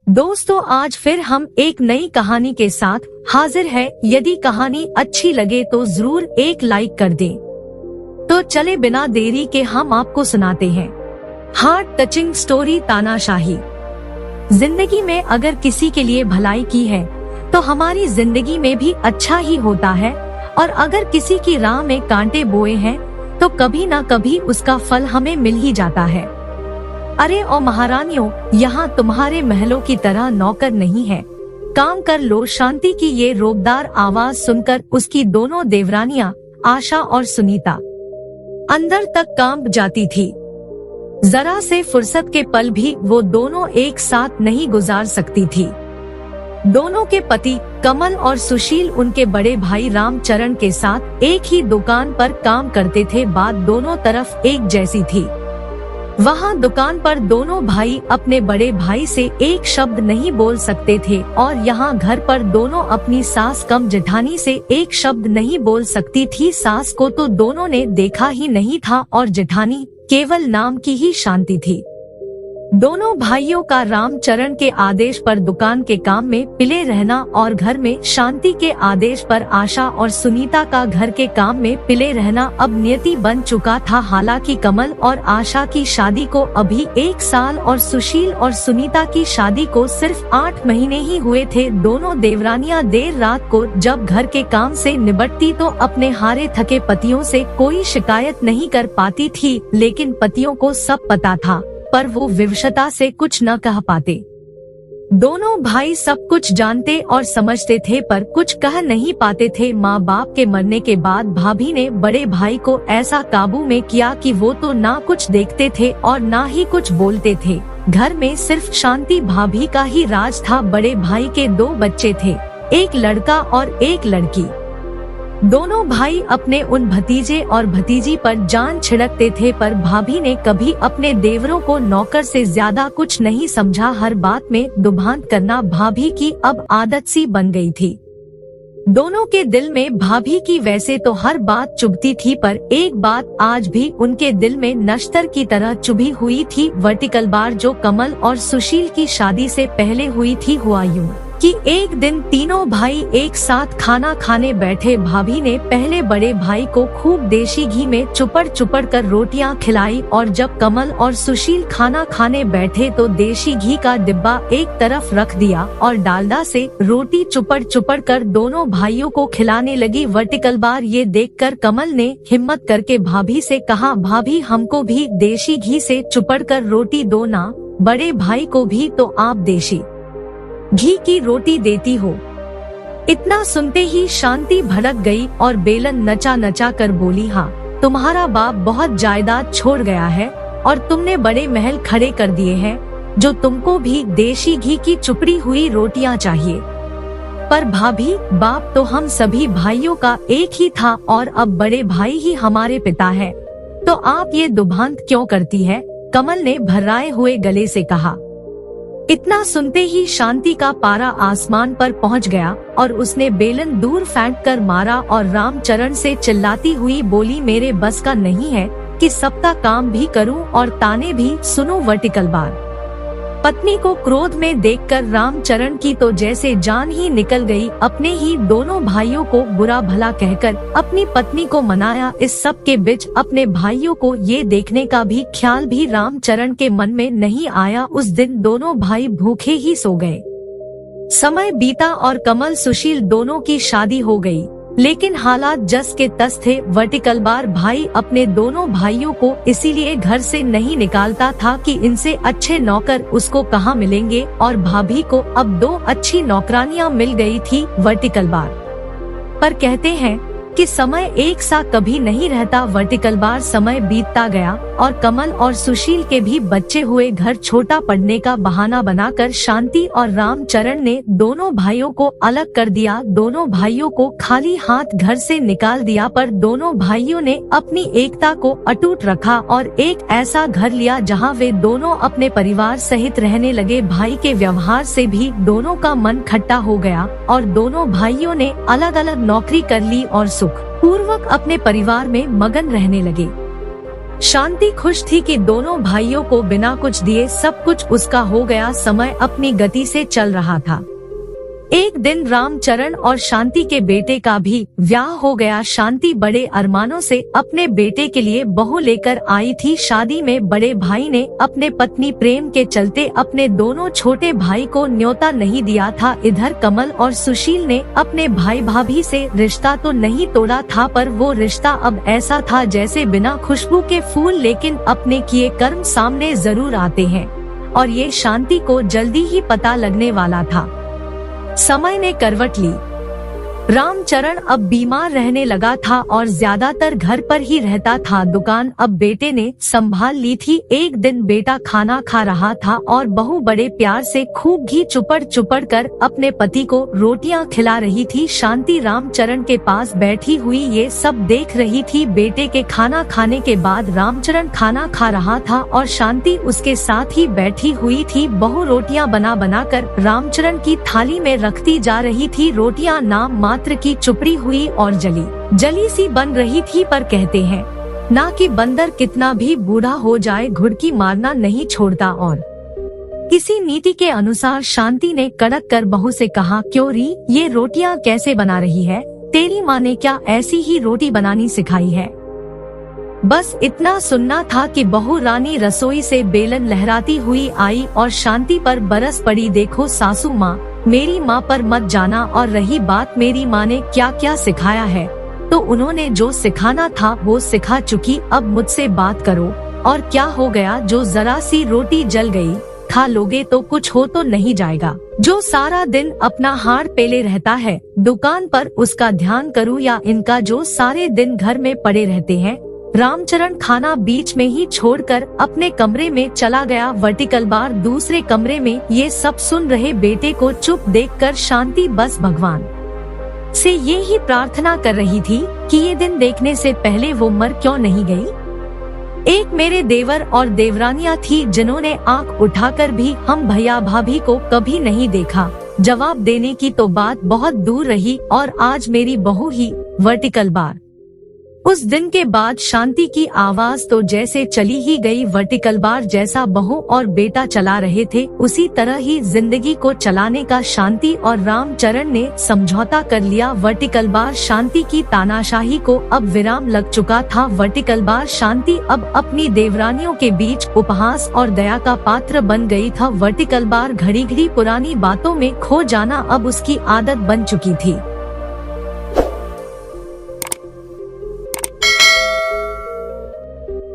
दोस्तों, आज फिर हम एक नई कहानी के साथ हाजिर है। यदि कहानी अच्छी लगे तो जरूर एक लाइक कर दें। तो चले बिना देरी के हम आपको सुनाते हैं हार्ट टचिंग स्टोरी तानाशाही। जिंदगी में अगर किसी के लिए भलाई की है तो हमारी जिंदगी में भी अच्छा ही होता है, और अगर किसी की राह में कांटे बोए हैं तो कभी न कभी उसका फल हमें मिल ही जाता है। अरे ओ महारानियों, यहाँ तुम्हारे महलों की तरह नौकर नहीं है, काम कर लो। शांति की ये रोबदार आवाज सुनकर उसकी दोनों देवरानियां आशा और सुनीता अंदर तक कांप जाती थी। जरा से फुर्सत के पल भी वो दोनों एक साथ नहीं गुजार सकती थी। दोनों के पति कमल और सुशील उनके बड़े भाई रामचरण के साथ एक ही दुकान पर काम करते थे। बात दोनों तरफ एक जैसी थी। वहाँ दुकान पर दोनों भाई अपने बड़े भाई से एक शब्द नहीं बोल सकते थे, और यहाँ घर पर दोनों अपनी सास कम जेठानी से एक शब्द नहीं बोल सकती थी। सास को तो दोनों ने देखा ही नहीं था और जेठानी केवल नाम की ही शांति थी। दोनों भाइयों का रामचरण के आदेश पर दुकान के काम में पिले रहना और घर में शांति के आदेश पर आशा और सुनीता का घर के काम में पिले रहना अब नियति बन चुका था। हालांकि कमल और आशा की शादी को अभी 1 साल और सुशील और सुनीता की शादी को सिर्फ 8 महीने ही हुए थे। दोनों देवरानियां देर रात को जब घर के काम से निपटती तो अपने हारे थके पतियों से कोई शिकायत नहीं कर पाती थी, लेकिन पतियों को सब पता था, पर वो विवशता से कुछ न कह पाते। दोनों भाई सब कुछ जानते और समझते थे, पर कुछ कह नहीं पाते थे। माँ बाप के मरने के बाद भाभी ने बड़े भाई को ऐसा काबू में किया कि वो तो ना कुछ देखते थे और ना ही कुछ बोलते थे। घर में सिर्फ शांति भाभी का ही राज था। बड़े भाई के 2 बच्चे थे, एक लड़का और एक लड़की। दोनों भाई अपने उन भतीजे और भतीजी पर जान छिड़कते थे, पर भाभी ने कभी अपने देवरों को नौकर से ज्यादा कुछ नहीं समझा। हर बात में दुभांत करना भाभी की अब आदत सी बन गई थी। दोनों के दिल में भाभी की वैसे तो हर बात चुभती थी, पर एक बात आज भी उनके दिल में नश्तर की तरह चुभी हुई थी। वर्टिकल बार जो कमल और सुशील की शादी से पहले हुई थी, हुआ यूं कि एक दिन तीनों भाई एक साथ खाना खाने बैठे। भाभी ने पहले बड़े भाई को खूब देशी घी में चुपड़ कर रोटियां खिलाई, और जब कमल और सुशील खाना खाने बैठे तो देशी घी का डिब्बा एक तरफ रख दिया और डालडा से रोटी चुपड़ कर दोनों भाइयों को खिलाने लगी। वर्टिकल बार ये देखकर कमल ने हिम्मत करके भाभी से कहा, भाभी हमको भी देशी घी से चुपड़ कर रोटी दो ना, बड़े भाई को भी तो आप देशी घी की रोटी देती हो। इतना सुनते ही शांति भड़क गई और बेलन नचा कर बोली, हाँ तुम्हारा बाप बहुत जायदाद छोड़ गया है और तुमने बड़े महल खड़े कर दिए हैं, जो तुमको भी देशी घी की चुपड़ी हुई रोटियां चाहिए। पर भाभी, बाप तो हम सभी भाइयों का एक ही था और अब बड़े भाई ही हमारे पिता है, तो आप ये दुभांत क्यों करती है? कमल ने भर्राए हुए गले से कहा। इतना सुनते ही शांति का पारा आसमान पर पहुंच गया और उसने बेलन दूर फेंक कर मारा और रामचरण से चिल्लाती हुई बोली, मेरे बस का नहीं है कि सबका काम भी करूं और ताने भी सुनूं। वर्टिकल बार पत्नी को क्रोध में देखकर रामचरण की तो जैसे जान ही निकल गई। अपने ही दोनों भाइयों को बुरा भला कहकर अपनी पत्नी को मनाया। इस सब के बीच अपने भाइयों को ये देखने का भी ख्याल भी रामचरण के मन में नहीं आया। उस दिन दोनों भाई भूखे ही सो गए। समय बीता और कमल सुशील दोनों की शादी हो गई, लेकिन हालात जस के तस थे। वर्टिकल बार भाई अपने दोनों भाइयों को इसीलिए घर से नहीं निकालता था कि इनसे अच्छे नौकर उसको कहाँ मिलेंगे, और भाभी को अब 2 अच्छी नौकरानियां मिल गई थी। वर्टिकल बार पर कहते हैं कि समय एक सा कभी नहीं रहता। वर्टिकल बार समय बीतता गया और कमल और सुशील के भी बच्चे हुए। घर छोटा पड़ने का बहाना बनाकर शांति और रामचरण ने दोनों भाइयों को अलग कर दिया। दोनों भाइयों को खाली हाथ घर से निकाल दिया, पर दोनों भाइयों ने अपनी एकता को अटूट रखा और एक ऐसा घर लिया जहां वे दोनों अपने परिवार सहित रहने लगे। भाई के व्यवहार से भी दोनों का मन खट्टा हो गया और दोनों भाइयों ने अलग अलग नौकरी कर ली और पूर्वक अपने परिवार में मगन रहने लगे। शांति खुश थी कि दोनों भाइयों को बिना कुछ दिए सब कुछ उसका हो गया। समय अपनी गति से चल रहा था। एक दिन रामचरण और शांति के बेटे का भी ब्याह हो गया। शांति बड़े अरमानों से अपने बेटे के लिए बहू लेकर आई थी। शादी में बड़े भाई ने अपने पत्नी प्रेम के चलते अपने दोनों छोटे भाई को न्योता नहीं दिया था। इधर कमल और सुशील ने अपने भाई भाभी से रिश्ता तो नहीं तोड़ा था, पर वो रिश्ता अब ऐसा था जैसे बिना खुशबू के फूल, लेकिन अपने किए कर्म सामने जरूर आते हैं और ये शांति को जल्दी ही पता लगने वाला था। समय ने करवट ली। रामचरण अब बीमार रहने लगा था और ज्यादातर घर पर ही रहता था। दुकान अब बेटे ने संभाल ली थी। एक दिन बेटा खाना खा रहा था और बहू बड़े प्यार से खूब घी चुपड़ चुपड़ कर अपने पति को रोटियां खिला रही थी। शांति रामचरण के पास बैठी हुई ये सब देख रही थी। बेटे के खाना खाने के बाद रामचरण खाना खा रहा था और शांति उसके साथ ही बैठी हुई थी। बहू रोटियां बना बना कर रामचरण की थाली में रखती जा रही थी। रोटियां नाम मात्र की चुपड़ी हुई और जली जली सी बन रही थी, पर कहते हैं ना कि बंदर कितना भी बूढ़ा हो जाए घुड़की मारना नहीं छोड़ता। और किसी नीति के अनुसार शांति ने कड़क कर बहू से कहा, क्यों री, ये रोटियां कैसे बना रही है? तेरी माँ ने क्या ऐसी ही रोटी बनानी सिखाई है? बस इतना सुनना था कि बहू रानी रसोई से बेलन लहराती हुई आई और शांति पर बरस पड़ी। देखो सासू माँ, मेरी माँ पर मत जाना, और रही बात मेरी माँ ने क्या क्या सिखाया है, तो उन्होंने जो सिखाना था वो सिखा चुकी। अब मुझसे बात करो। और क्या हो गया? जो जरा सी रोटी जल गई, खा लोगे तो कुछ हो तो नहीं जाएगा। जो सारा दिन अपना हाड़ पेले रहता है दुकान पर, उसका ध्यान करूँ या इनका जो सारे दिन घर में पड़े रहते हैं? रामचरण खाना बीच में ही छोड़कर अपने कमरे में चला गया। वर्टिकल बार दूसरे कमरे में ये सब सुन रहे बेटे को चुप देखकर शांति बस भगवान से ये ही प्रार्थना कर रही थी कि ये दिन देखने से पहले वो मर क्यों नहीं गई। एक मेरे देवर और देवरानियां थी जिन्होंने आंख उठाकर भी हम भैया भाभी को कभी नहीं देखा। जवाब देने की तो बात बहुत दूर रही, और आज मेरी बहू ही वर्टिकल बार। उस दिन के बाद शांति की आवाज तो जैसे चली ही गई। वर्टिकल बार जैसा बहू और बेटा चला रहे थे, उसी तरह ही जिंदगी को चलाने का शांति और रामचरण ने समझौता कर लिया। वर्टिकल बार शांति की तानाशाही को अब विराम लग चुका था। वर्टिकल बार शांति अब अपनी देवरानियों के बीच उपहास और दया का पात्र बन गई था। वर्टिकल बार घड़ी घड़ी पुरानी बातों में खो जाना अब उसकी आदत बन चुकी थी।